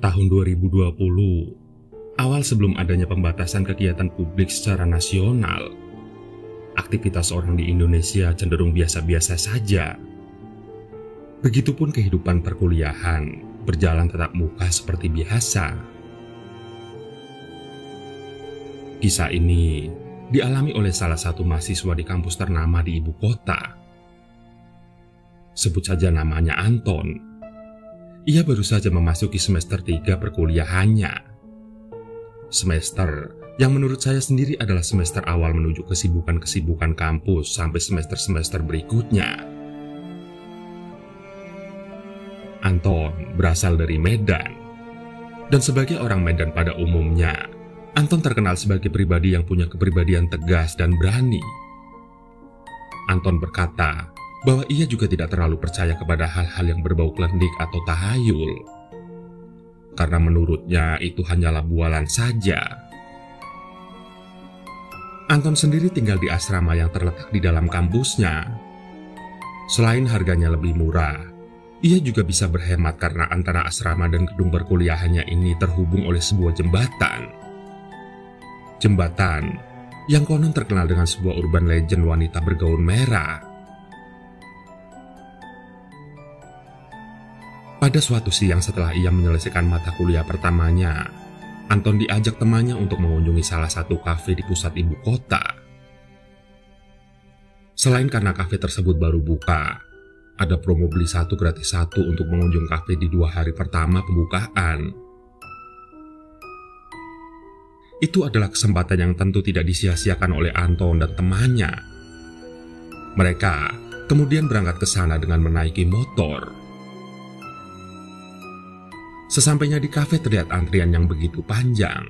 Tahun 2020, awal sebelum adanya pembatasan kegiatan publik secara nasional, aktivitas orang di Indonesia cenderung biasa-biasa saja. Begitupun kehidupan perkuliahan berjalan tatap muka seperti biasa. Kisah ini dialami oleh salah satu mahasiswa di kampus ternama di ibu kota. Sebut saja namanya Anton. Ia baru saja memasuki semester 3 perkuliahannya. Semester yang menurut saya sendiri adalah semester awal menuju kesibukan-kesibukan kampus sampai semester-semester berikutnya. Anton berasal dari Medan. Dan sebagai orang Medan pada umumnya, Anton terkenal sebagai pribadi yang punya kepribadian tegas dan berani. Anton berkata bahwa ia juga tidak terlalu percaya kepada hal-hal yang berbau klinik atau tahayul, karena menurutnya itu hanyalah bualan saja. Anton sendiri tinggal di asrama yang terletak di dalam kampusnya. Selain harganya lebih murah, ia juga bisa berhemat karena antara asrama dan gedung perkuliahannya ini terhubung oleh sebuah jembatan. Jembatan yang konon terkenal dengan sebuah urban legend wanita bergaun merah. Pada suatu siang setelah ia menyelesaikan mata kuliah pertamanya, Anton diajak temannya untuk mengunjungi salah satu kafe di pusat ibu kota. Selain karena kafe tersebut baru buka, ada promo beli 1 gratis 1 untuk mengunjung kafe di 2 hari pertama pembukaan. Itu adalah kesempatan yang tentu tidak disia-siakan oleh Anton dan temannya. Mereka kemudian berangkat ke sana dengan menaiki motor. Sesampainya di kafe terlihat antrian yang begitu panjang.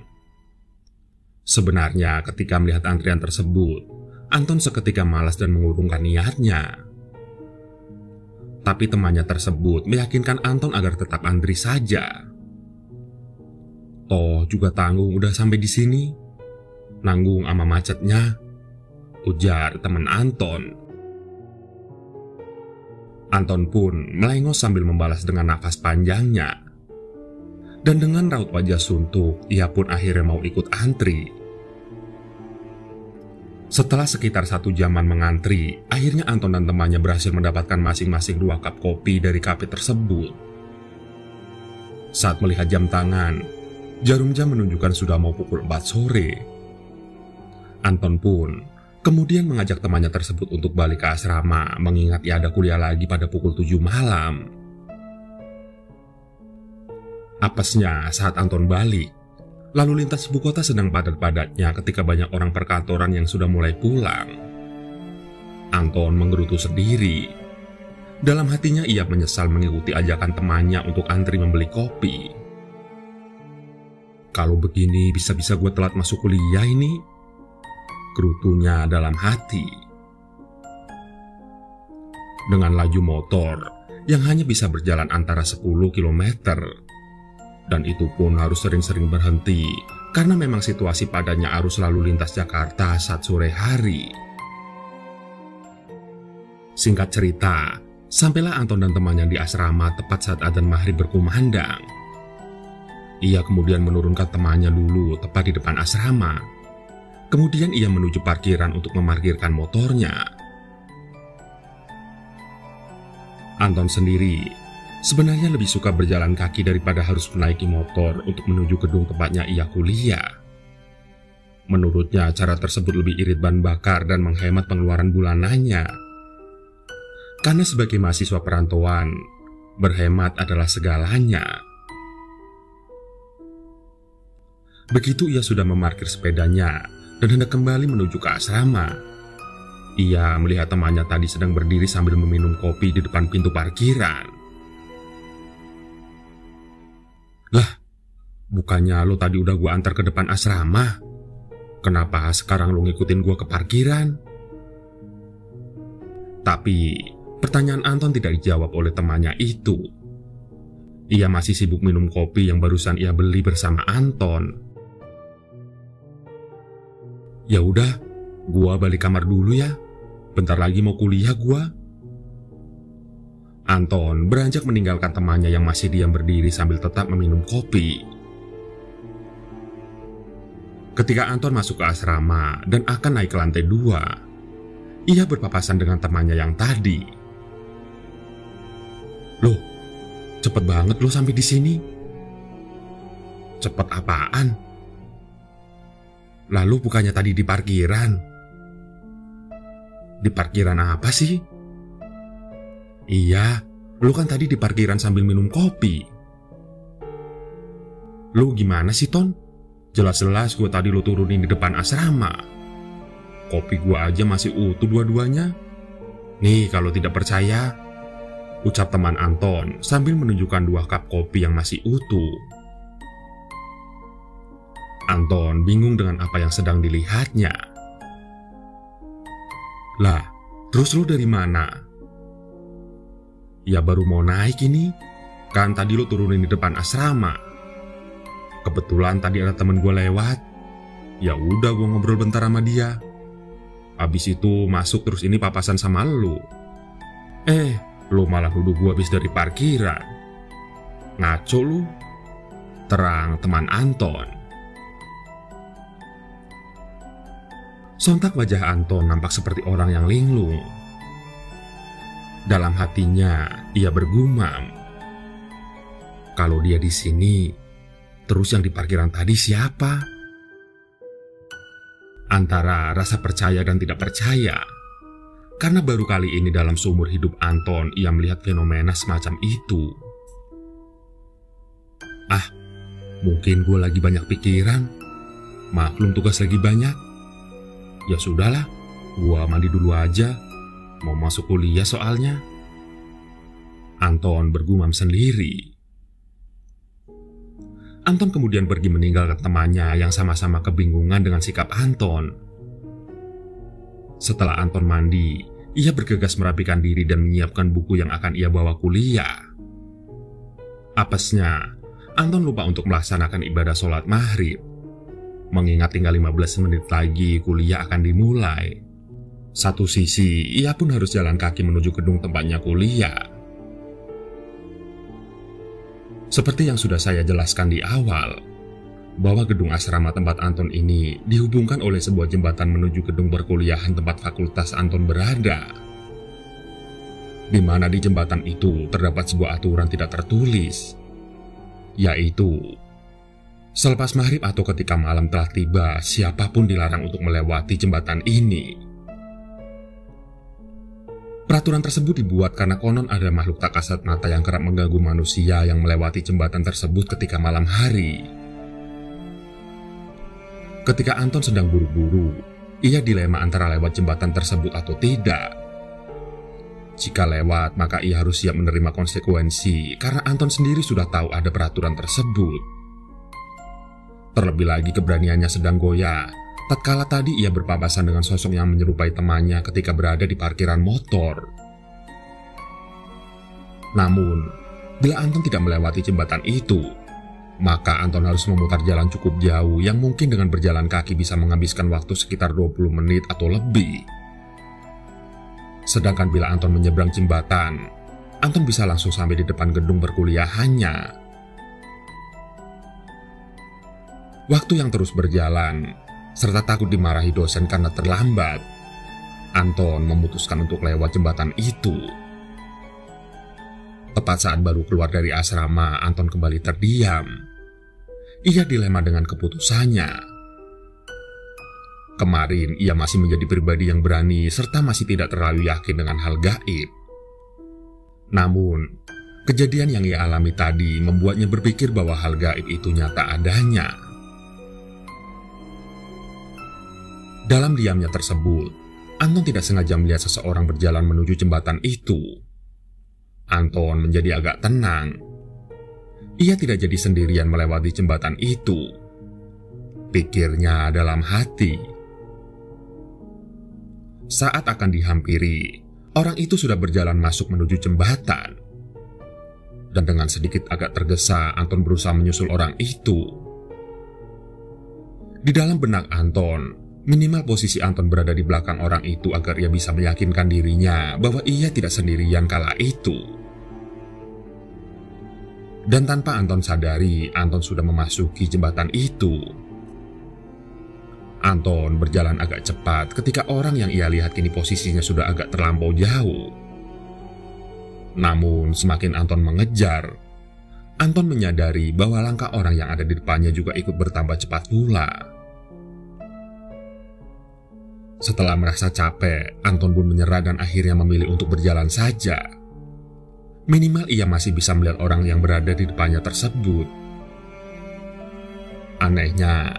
Sebenarnya ketika melihat antrian tersebut, Anton seketika malas dan mengurungkan niatnya. Tapi temannya tersebut meyakinkan Anton agar tetap antri saja. "Toh juga tanggung udah sampai di sini. Nanggung ama macetnya," ujar teman Anton. Anton pun melengos sambil membalas dengan nafas panjangnya. Dan dengan raut wajah suntuk, ia pun akhirnya mau ikut antri. Setelah sekitar 1 jaman mengantri, akhirnya Anton dan temannya berhasil mendapatkan masing-masing 2 cup kopi dari kafe tersebut. Saat melihat jam tangan, jarum jam menunjukkan sudah mau pukul 4 sore. Anton pun kemudian mengajak temannya tersebut untuk balik ke asrama, mengingat ia ada kuliah lagi pada pukul 7 malam. Apesnya saat Anton balik, lalu lintas ibu kota sedang padat-padatnya ketika banyak orang perkantoran yang sudah mulai pulang. Anton menggerutu sendiri. Dalam hatinya ia menyesal mengikuti ajakan temannya untuk antri membeli kopi. "Kalau begini bisa-bisa gue telat masuk kuliah ini," gerutunya dalam hati. Dengan laju motor yang hanya bisa berjalan antara 10 km, dan itu pun harus sering-sering berhenti karena memang situasi padatnya arus lalu lintas Jakarta saat sore hari. Singkat cerita, sampailah Anton dan temannya di asrama tepat saat adzan maghrib berkumandang. Ia kemudian menurunkan temannya dulu tepat di depan asrama. Kemudian ia menuju parkiran untuk memarkirkan motornya. Anton sendiri sebenarnya lebih suka berjalan kaki daripada harus menaiki motor untuk menuju gedung tempatnya ia kuliah. Menurutnya cara tersebut lebih irit bahan bakar dan menghemat pengeluaran bulanannya. Karena sebagai mahasiswa perantauan, berhemat adalah segalanya. Begitu ia sudah memarkir sepedanya dan hendak kembali menuju ke asrama, ia melihat temannya tadi sedang berdiri sambil meminum kopi di depan pintu parkiran. "Lah, bukannya lo tadi udah gue antar ke depan asrama? Kenapa sekarang lo ngikutin gue ke parkiran?" Tapi pertanyaan Anton tidak dijawab oleh temannya itu. Ia masih sibuk minum kopi yang barusan ia beli bersama Anton. "Ya udah, gua balik kamar dulu ya. Bentar lagi mau kuliah gua." Anton beranjak meninggalkan temannya yang masih diam berdiri sambil tetap meminum kopi. Ketika Anton masuk ke asrama dan akan naik ke lantai 2, ia berpapasan dengan temannya yang tadi. "Loh, cepet banget lo sampai di sini." "Cepet apaan? Lalu bukannya tadi di parkiran?" "Di parkiran apa sih?" "Iya, lu kan tadi di parkiran sambil minum kopi." "Lu gimana sih, Ton? Jelas-jelas gue tadi lu turunin di depan asrama. Kopi gue aja masih utuh dua-duanya. Nih kalau tidak percaya," ucap teman Anton sambil menunjukkan 2 cup kopi yang masih utuh. Anton bingung dengan apa yang sedang dilihatnya. "Lah, terus lu dari mana?" "Ya baru mau naik ini. Kan tadi lu turunin di depan asrama. Kebetulan tadi ada temen gue lewat. Ya udah gue ngobrol bentar sama dia. Habis itu masuk terus ini papasan sama lu. Lu malah nuduh gue habis dari parkiran. Ngaco lu," terang teman Anton. Sontak wajah Anton nampak seperti orang yang linglung. Dalam hatinya ia bergumam, kalau dia di sini, terus yang di parkiran tadi siapa? Antara rasa percaya dan tidak percaya, karena baru kali ini dalam seumur hidup Anton ia melihat fenomena semacam itu. Mungkin gue lagi banyak pikiran. Maklum tugas lagi banyak. Ya sudahlah, gue mandi dulu aja. Mau masuk kuliah soalnya. Anton bergumam sendiri. Anton kemudian pergi meninggalkan temannya yang sama-sama kebingungan dengan sikap Anton. Setelah Anton mandi, ia bergegas merapikan diri dan menyiapkan buku yang akan ia bawa kuliah. Apesnya, Anton lupa untuk melaksanakan ibadah sholat maghrib. Mengingat tinggal 15 menit lagi kuliah akan dimulai. Satu sisi, ia pun harus jalan kaki menuju gedung tempatnya kuliah. Seperti yang sudah saya jelaskan di awal, bahwa gedung asrama tempat Anton ini dihubungkan oleh sebuah jembatan menuju gedung perkuliahan tempat fakultas Anton berada. Di mana di jembatan itu terdapat sebuah aturan tidak tertulis, yaitu selepas maghrib atau ketika malam telah tiba, siapapun dilarang untuk melewati jembatan ini. Peraturan tersebut dibuat karena konon ada makhluk tak kasat mata yang kerap mengganggu manusia yang melewati jembatan tersebut ketika malam hari. Ketika Anton sedang buru-buru, ia dilema antara lewat jembatan tersebut atau tidak. Jika lewat, maka ia harus siap menerima konsekuensi karena Anton sendiri sudah tahu ada peraturan tersebut. Terlebih lagi keberaniannya sedang goyah tatkala tadi ia berpapasan dengan sosok yang menyerupai temannya ketika berada di parkiran motor. Namun, bila Anton tidak melewati jembatan itu, maka Anton harus memutar jalan cukup jauh yang mungkin dengan berjalan kaki bisa menghabiskan waktu sekitar 20 menit atau lebih. Sedangkan bila Anton menyeberang jembatan, Anton bisa langsung sampai di depan gedung perkuliahannya. Waktu yang terus berjalan, serta takut dimarahi dosen karena terlambat, Anton memutuskan untuk lewat jembatan itu. Tepat saat baru keluar dari asrama, Anton kembali terdiam. Ia dilema dengan keputusannya. Kemarin ia masih menjadi pribadi yang berani serta masih tidak terlalu yakin dengan hal gaib. Namun, kejadian yang ia alami tadi membuatnya berpikir bahwa hal gaib itu nyata adanya. Dalam diamnya tersebut, Anton tidak sengaja melihat seseorang berjalan menuju jembatan itu. Anton menjadi agak tenang. Ia tidak jadi sendirian melewati jembatan itu. Pikirnya dalam hati. Saat akan dihampiri, orang itu sudah berjalan masuk menuju jembatan. Dan dengan sedikit agak tergesa, Anton berusaha menyusul orang itu. Di dalam benak Anton, minimal posisi Anton berada di belakang orang itu agar ia bisa meyakinkan dirinya bahwa ia tidak sendirian kala itu. Dan tanpa Anton sadari, Anton sudah memasuki jembatan itu. Anton berjalan agak cepat ketika orang yang ia lihat kini posisinya sudah agak terlampau jauh. Namun semakin Anton mengejar, Anton menyadari bahwa langkah orang yang ada di depannya juga ikut bertambah cepat pula. Setelah merasa capek, Anton pun menyerah dan akhirnya memilih untuk berjalan saja. Minimal ia masih bisa melihat orang yang berada di depannya tersebut. Anehnya,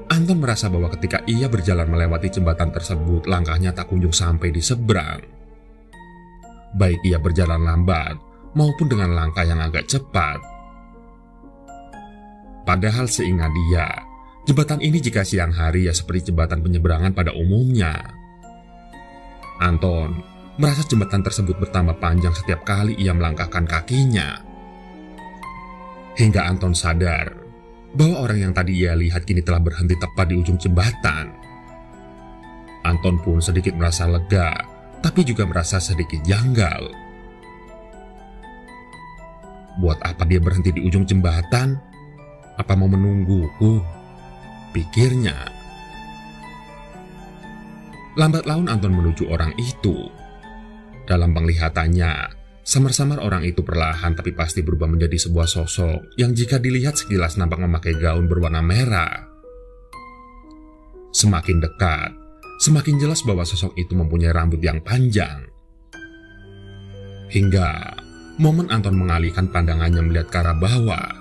Anton merasa bahwa ketika ia berjalan melewati jembatan tersebut, langkahnya tak kunjung sampai di seberang. Baik ia berjalan lambat maupun dengan langkah yang agak cepat. Padahal seingat dia, jembatan ini jika siang hari ya seperti jembatan penyeberangan pada umumnya. Anton merasa jembatan tersebut bertambah panjang setiap kali ia melangkahkan kakinya. Hingga Anton sadar bahwa orang yang tadi ia lihat kini telah berhenti tepat di ujung jembatan. Anton pun sedikit merasa lega, tapi juga merasa sedikit janggal. Buat apa dia berhenti di ujung jembatan? Apa mau menungguku? Pikirnya. Lambat laun Anton menuju orang itu. Dalam penglihatannya, samar-samar orang itu perlahan tapi pasti berubah menjadi sebuah sosok yang jika dilihat sekilas nampak memakai gaun berwarna merah. Semakin dekat, semakin jelas bahwa sosok itu mempunyai rambut yang panjang. Hingga momen Anton mengalihkan pandangannya melihat ke arah bawah,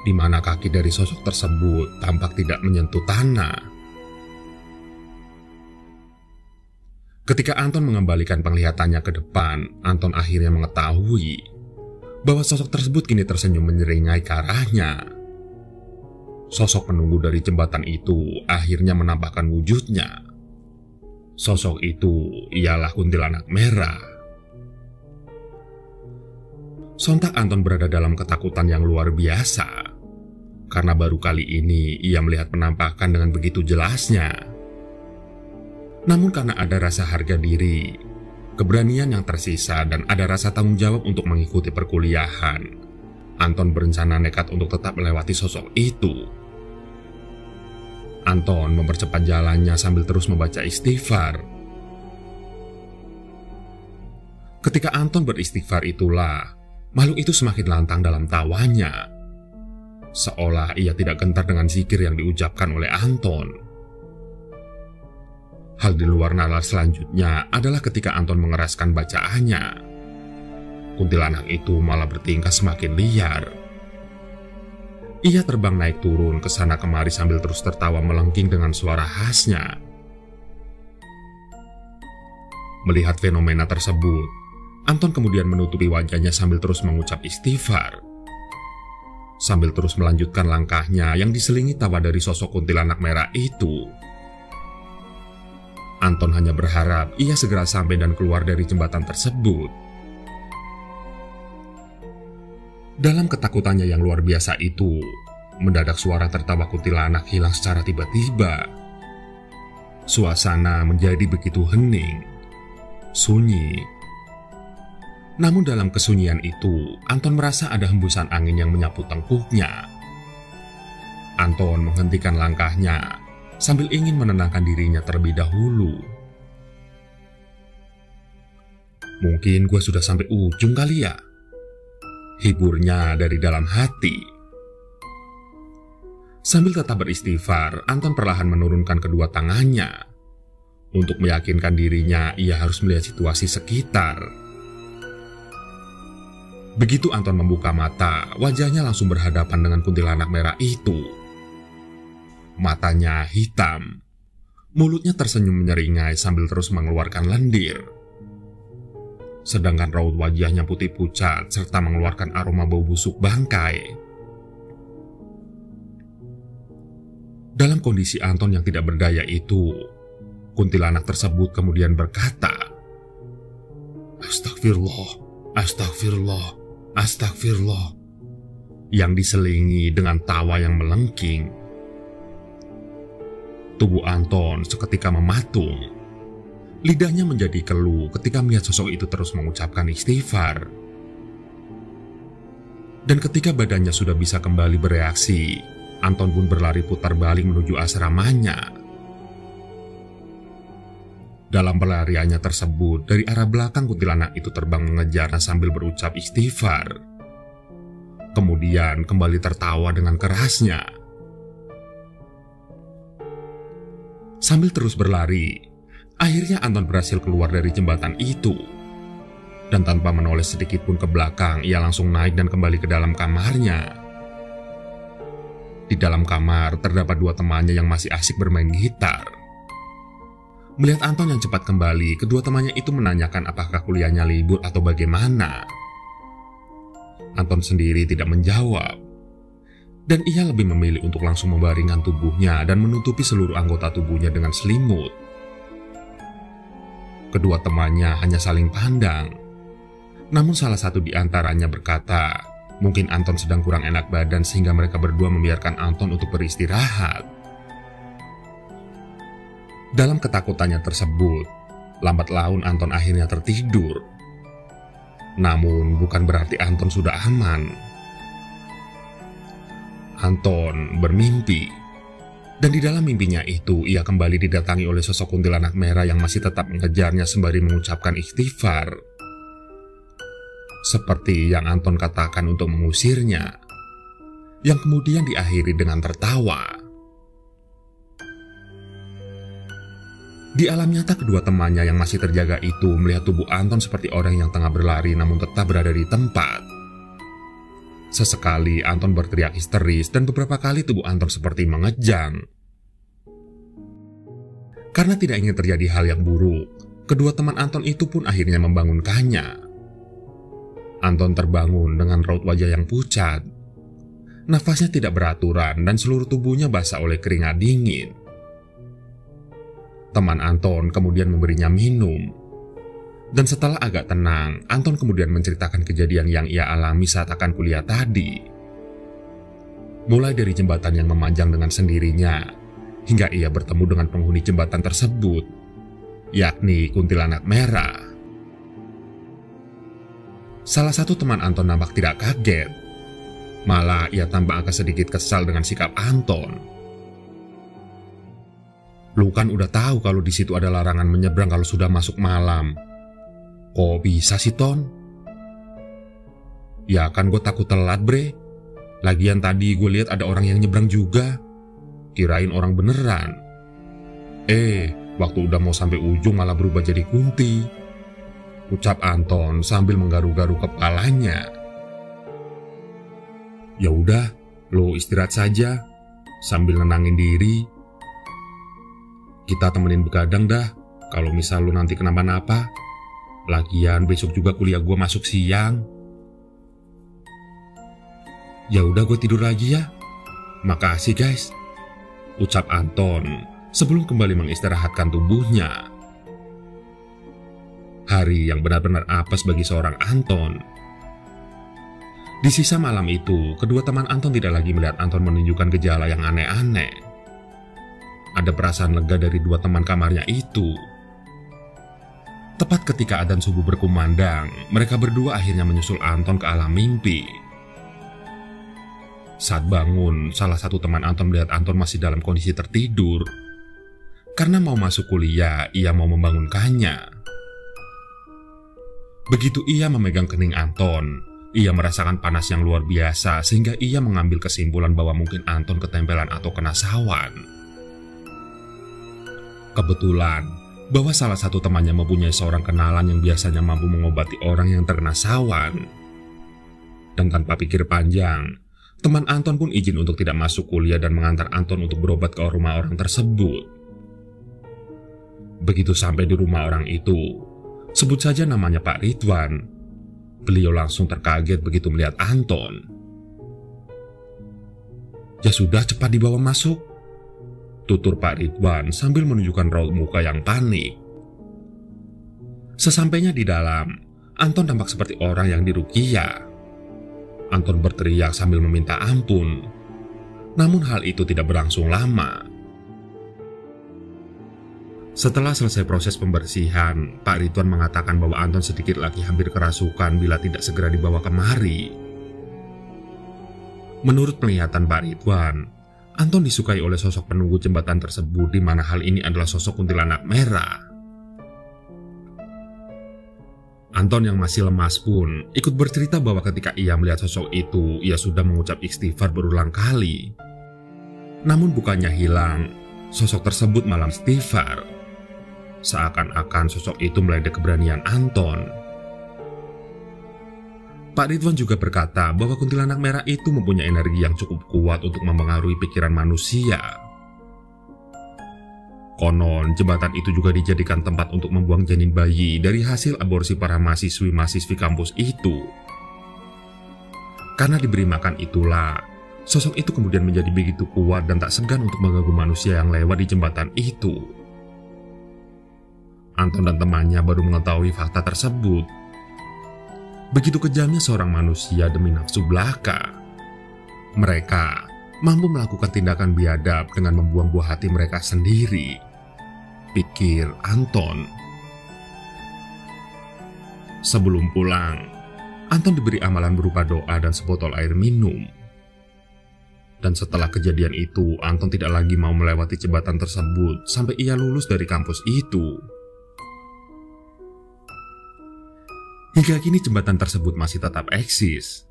di mana kaki dari sosok tersebut tampak tidak menyentuh tanah. Ketika Anton mengembalikan penglihatannya ke depan, Anton akhirnya mengetahui bahwa sosok tersebut kini tersenyum menyeringai ke arahnya. Sosok penunggu dari jembatan itu akhirnya menampakkan wujudnya. Sosok itu ialah kuntilanak merah. Sontak Anton berada dalam ketakutan yang luar biasa, karena baru kali ini ia melihat penampakan dengan begitu jelasnya. Namun karena ada rasa harga diri, keberanian yang tersisa, dan ada rasa tanggung jawab untuk mengikuti perkuliahan, Anton berencana nekat untuk tetap melewati sosok itu. Anton mempercepat jalannya sambil terus membaca istighfar. Ketika Anton beristighfar itulah, makhluk itu semakin lantang dalam tawanya. Seolah ia tidak gentar dengan zikir yang diucapkan oleh Anton. Hal di luar nalar selanjutnya adalah ketika Anton mengeraskan bacaannya. Kuntilanak itu malah bertingkah semakin liar. Ia terbang naik turun ke sana kemari sambil terus tertawa melengking dengan suara khasnya. Melihat fenomena tersebut, Anton kemudian menutupi wajahnya sambil terus mengucap istighfar. Sambil terus melanjutkan langkahnya yang diselingi tawa dari sosok kuntilanak merah itu. Anton hanya berharap ia segera sampai dan keluar dari jembatan tersebut. Dalam ketakutannya yang luar biasa itu, mendadak suara tertawa kuntilanak hilang secara tiba-tiba. Suasana menjadi begitu hening, sunyi. Namun dalam kesunyian itu, Anton merasa ada hembusan angin yang menyapu tengkuknya. Anton menghentikan langkahnya sambil ingin menenangkan dirinya terlebih dahulu. Mungkin gue sudah sampai ujung kali ya? Hiburnya dari dalam hati. Sambil tetap beristighfar, Anton perlahan menurunkan kedua tangannya. Untuk meyakinkan dirinya, ia harus melihat situasi sekitar. Begitu Anton membuka mata, wajahnya langsung berhadapan dengan kuntilanak merah itu. Matanya hitam, mulutnya tersenyum menyeringai sambil terus mengeluarkan lendir. Sedangkan raut wajahnya putih pucat serta mengeluarkan aroma bau busuk bangkai. Dalam kondisi Anton yang tidak berdaya itu, kuntilanak tersebut kemudian berkata, "Astagfirullah, astagfirullah, astagfirullah," yang diselingi dengan tawa yang melengking. Tubuh Anton seketika mematung. Lidahnya menjadi keluh ketika melihat sosok itu terus mengucapkan istighfar. Dan ketika badannya sudah bisa kembali bereaksi, Anton pun berlari putar balik menuju asramanya. Dalam pelariannya tersebut, dari arah belakang kuntilanak itu terbang mengejarnya sambil berucap istighfar. Kemudian kembali tertawa dengan kerasnya. Sambil terus berlari, akhirnya Anton berhasil keluar dari jembatan itu. Dan tanpa menoleh sedikit pun ke belakang, ia langsung naik dan kembali ke dalam kamarnya. Di dalam kamar terdapat dua temannya yang masih asik bermain gitar. Melihat Anton yang cepat kembali, kedua temannya itu menanyakan apakah kuliahnya libur atau bagaimana. Anton sendiri tidak menjawab. Dan ia lebih memilih untuk langsung membaringkan tubuhnya dan menutupi seluruh anggota tubuhnya dengan selimut. Kedua temannya hanya saling pandang. Namun salah satu di antaranya berkata, mungkin Anton sedang kurang enak badan sehingga mereka berdua membiarkan Anton untuk beristirahat. Dalam ketakutannya tersebut, lambat laun Anton akhirnya tertidur. Namun bukan berarti Anton sudah aman. Anton bermimpi, dan di dalam mimpinya itu ia kembali didatangi oleh sosok kuntilanak merah yang masih tetap mengejarnya sembari mengucapkan istighfar. Seperti yang Anton katakan untuk mengusirnya, yang kemudian diakhiri dengan tertawa. Di alam nyata kedua temannya yang masih terjaga itu melihat tubuh Anton seperti orang yang tengah berlari namun tetap berada di tempat. Sesekali Anton berteriak histeris dan beberapa kali tubuh Anton seperti mengejang. Karena tidak ingin terjadi hal yang buruk, kedua teman Anton itu pun akhirnya membangunkannya. Anton terbangun dengan raut wajah yang pucat. Nafasnya tidak beraturan dan seluruh tubuhnya basah oleh keringat dingin. Teman Anton kemudian memberinya minum. Dan setelah agak tenang, Anton kemudian menceritakan kejadian yang ia alami saat akan kuliah tadi. Mulai dari jembatan yang memanjang dengan sendirinya, hingga ia bertemu dengan penghuni jembatan tersebut, yakni kuntilanak merah. Salah satu teman Anton nampak tidak kaget. Malah ia tampak agak sedikit kesal dengan sikap Anton. Lu kan udah tahu kalau di situ ada larangan menyeberang kalau sudah masuk malam. Kok bisa sih, Ton? Ya kan gue takut telat, bre. Lagian tadi gue lihat ada orang yang nyebrang juga. Kirain orang beneran. Waktu udah mau sampai ujung malah berubah jadi kunti. Ucap Anton sambil menggaru-garu kepalanya. Ya udah, lo istirahat saja sambil nenangin diri. Kita temenin begadang dah kalau misal lo nanti kenapa-napa. Lagian besok juga kuliah gue masuk siang. Ya udah gue tidur lagi ya. Makasih guys. Ucap Anton sebelum kembali mengistirahatkan tubuhnya. Hari yang benar-benar apes bagi seorang Anton. Di sisa malam itu, kedua teman Anton tidak lagi melihat Anton menunjukkan gejala yang aneh-aneh. Ada perasaan lega dari dua teman kamarnya itu. Tepat ketika adzan subuh berkumandang, mereka berdua akhirnya menyusul Anton ke alam mimpi. Saat bangun, salah satu teman Anton melihat Anton masih dalam kondisi tertidur. Karena mau masuk kuliah, ia mau membangunkannya. Begitu ia memegang kening Anton, ia merasakan panas yang luar biasa sehingga ia mengambil kesimpulan bahwa mungkin Anton ketempelan atau kena sawan. Kebetulan bahwa salah satu temannya mempunyai seorang kenalan yang biasanya mampu mengobati orang yang terkena sawan. Dan tanpa pikir panjang, teman Anton pun izin untuk tidak masuk kuliah dan mengantar Anton untuk berobat ke rumah orang tersebut. Begitu sampai di rumah orang itu, sebut saja namanya Pak Ridwan, beliau langsung terkaget begitu melihat Anton. Ya sudah, cepat dibawa masuk, tutur Pak Ridwan sambil menunjukkan raut muka yang panik. Sesampainya di dalam, Anton tampak seperti orang yang diruqyah. Anton berteriak sambil meminta ampun. Namun hal itu tidak berlangsung lama. Setelah selesai proses pembersihan, Pak Ridwan mengatakan bahwa Anton sedikit lagi hampir kerasukan bila tidak segera dibawa kemari. Menurut penglihatan Pak Ridwan, Anton disukai oleh sosok penunggu jembatan tersebut, di mana hal ini adalah sosok kuntilanak merah. Anton yang masih lemas pun ikut bercerita bahwa ketika ia melihat sosok itu, ia sudah mengucap istighfar berulang kali. Namun bukannya hilang, sosok tersebut malah istighfar. Seakan-akan sosok itu meledek keberanian Anton. Pak Ridwan juga berkata bahwa kuntilanak merah itu mempunyai energi yang cukup kuat untuk mempengaruhi pikiran manusia. Konon, jembatan itu juga dijadikan tempat untuk membuang janin bayi dari hasil aborsi para mahasiswi-mahasiswi kampus itu. Karena diberi makan itulah, sosok itu kemudian menjadi begitu kuat dan tak segan untuk mengganggu manusia yang lewat di jembatan itu. Anton dan temannya baru mengetahui fakta tersebut. Begitu kejamnya seorang manusia demi nafsu belaka. Mereka mampu melakukan tindakan biadab dengan membuang buah hati mereka sendiri, pikir Anton. Sebelum pulang, Anton diberi amalan berupa doa dan sebotol air minum. Dan setelah kejadian itu, Anton tidak lagi mau melewati jembatan tersebut sampai ia lulus dari kampus itu. Hingga kini jembatan tersebut masih tetap eksis.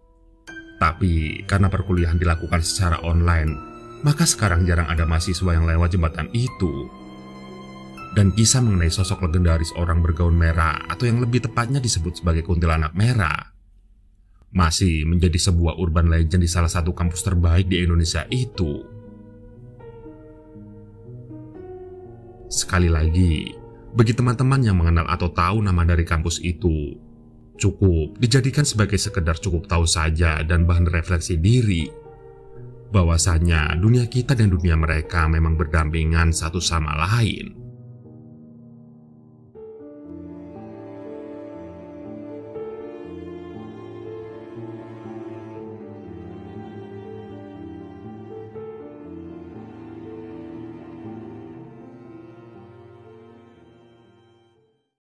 Tapi karena perkuliahan dilakukan secara online, maka sekarang jarang ada mahasiswa yang lewat jembatan itu. Dan kisah mengenai sosok legendaris orang bergaun merah, atau yang lebih tepatnya disebut sebagai kuntilanak merah, masih menjadi sebuah urban legend di salah satu kampus terbaik di Indonesia itu. Sekali lagi, bagi teman-teman yang mengenal atau tahu nama dari kampus itu, cukup dijadikan sebagai sekedar cukup tahu saja dan bahan refleksi diri, bahwasanya dunia kita dan dunia mereka memang berdampingan satu sama lain.